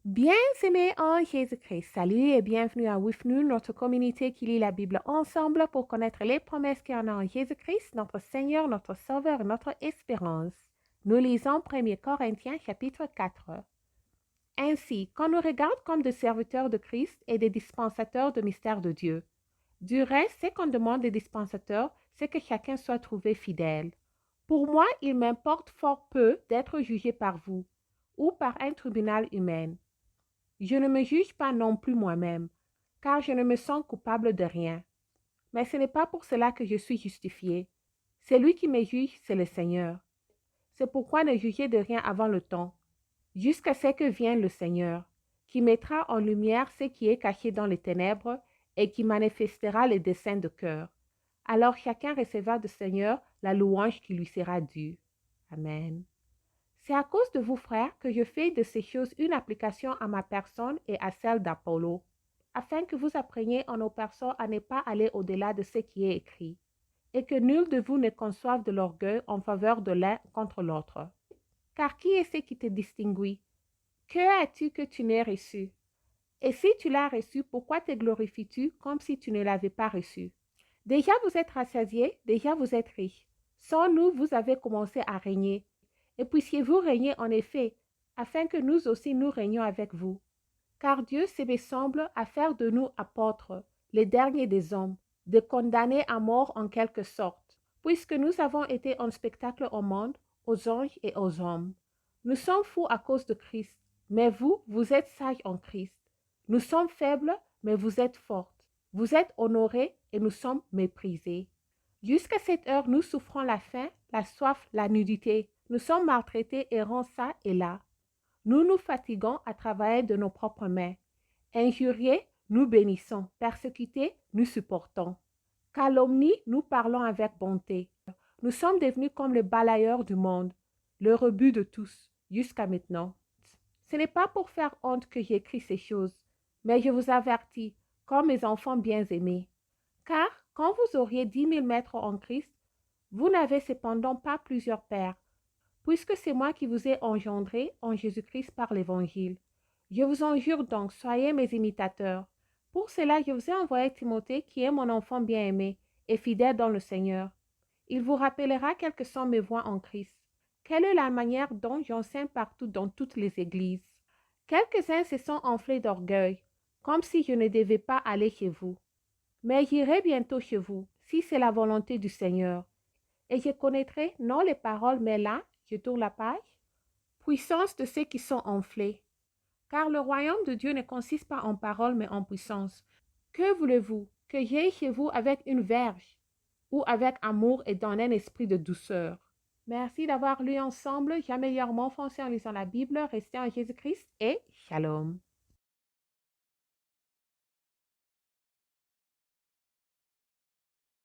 Bien-aimés en Jésus-Christ, salut et bienvenue à With Nous, notre communauté qui lit la Bible ensemble pour connaître les promesses qu'il y en a en Jésus-Christ, notre Seigneur, notre Sauveur et notre espérance. Nous lisons 1 Corinthiens chapitre 4. Ainsi, qu'on nous regarde comme des serviteurs de Christ et des dispensateurs de mystères de Dieu. Du reste, ce qu'on demande des dispensateurs, c'est que chacun soit trouvé fidèle. Pour moi, il m'importe fort peu d'être jugé par vous ou par un tribunal humain. Je ne me juge pas non plus moi-même, car je ne me sens coupable de rien. Mais ce n'est pas pour cela que je suis justifié. Celui qui me juge, c'est le Seigneur. C'est pourquoi ne jugez de rien avant le temps, jusqu'à ce que vienne le Seigneur, qui mettra en lumière ce qui est caché dans les ténèbres et qui manifestera les desseins de cœur. Alors chacun recevra du Seigneur la louange qui lui sera due. Amen. C'est à cause de vous, frères, que je fais de ces choses une application à ma personne et à celle d'Apollo, afin que vous appreniez en nos personnes à ne pas aller au-delà de ce qui est écrit, et que nul de vous ne conçoive de l'orgueil en faveur de l'un contre l'autre. Car qui est ce qui te distinguit? Que as-tu que tu n'aies reçu? Et si tu l'as reçu, pourquoi te glorifies-tu comme si tu ne l'avais pas reçu? Déjà vous êtes rassasiés, déjà vous êtes riches. Sans nous, vous avez commencé à régner. Et puissiez-vous régner en effet, afin que nous aussi nous régnions avec vous. Car Dieu se semble à faire de nous apôtres, les derniers des hommes, de condamnés à mort en quelque sorte, puisque nous avons été un spectacle au monde, aux anges et aux hommes. Nous sommes fous à cause de Christ, mais vous, vous êtes sages en Christ. Nous sommes faibles, mais vous êtes fortes. Vous êtes honorés et nous sommes méprisés. Jusqu'à cette heure, nous souffrons la faim, la soif, la nudité. Nous sommes maltraités errant ça et là. Nous nous fatiguons à travailler de nos propres mains. Injuriés, nous bénissons. Persécutés, nous supportons. Calomnie, nous parlons avec bonté. Nous sommes devenus comme le balayeur du monde, le rebut de tous, jusqu'à maintenant. Ce n'est pas pour faire honte que j'écris ces choses, mais je vous avertis, comme mes enfants bien-aimés. Car quand vous auriez 10 000 maîtres en Christ, vous n'avez cependant pas plusieurs pères, puisque c'est moi qui vous ai engendré en Jésus-Christ par l'Évangile. Je vous en jure donc, soyez mes imitateurs. Pour cela, je vous ai envoyé Timothée, qui est mon enfant bien-aimé et fidèle dans le Seigneur. Il vous rappellera quelles sont mes voies en Christ. Quelle est la manière dont j'enseigne partout dans toutes les églises. Quelques-uns se sont enflés d'orgueil, comme si je ne devais pas aller chez vous. Mais j'irai bientôt chez vous, si c'est la volonté du Seigneur. Et je connaîtrai non les paroles, mais là, je tourne la page, puissance de ceux qui sont enflés. Car le royaume de Dieu ne consiste pas en paroles, mais en puissance. Que voulez-vous? Que j'aille chez vous avec une verge ou avec amour et dans un esprit de douceur? Merci d'avoir lu ensemble. J'améliore mon français en lisant la Bible. Restez en Jésus-Christ et shalom.